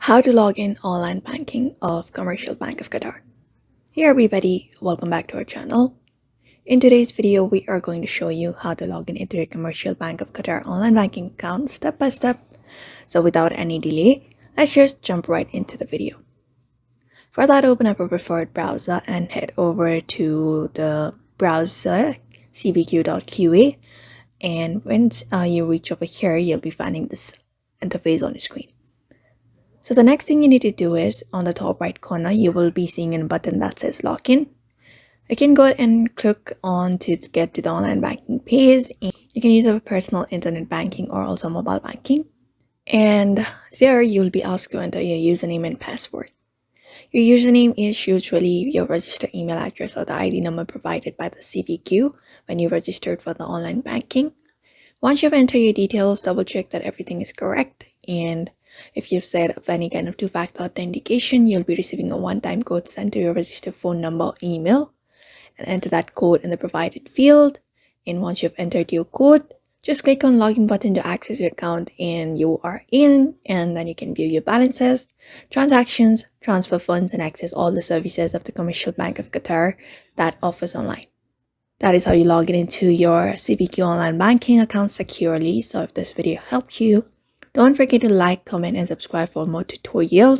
How to log in online banking of Commercial Bank of Qatar. Hey everybody, welcome back to our channel. In today's video, we are going to show you how to log in into your Commercial Bank of Qatar online banking account step by step. So without any delay, let's just jump right into the video. For that, open up a preferred browser and head over to the browser cbq.qa, and once you reach over here, you'll be finding this interface on your screen. So the next thing you need to do is, on the top right corner, you will be seeing a button that says login. You can go ahead and click on to get to the online banking page. You can use a personal internet banking or also mobile banking. And there you'll be asked to enter your username and password. Your username is usually your registered email address or the ID number provided by the CBQ when you registered for the online banking. Once you've entered your details, double check that everything is correct, and if you've set up any kind of two-factor authentication, you'll be receiving a one-time code sent to your registered phone number or email, and enter that code in the provided field. And once you've entered your code, just click on login button to access your account and you are in, and then you can view your balances, transactions, transfer funds, and access all the services of the Commercial Bank of Qatar that offers online. That is how you log in into your CBQ online banking account securely. So if this video helped you, don't forget to like, comment, and subscribe for more tutorials.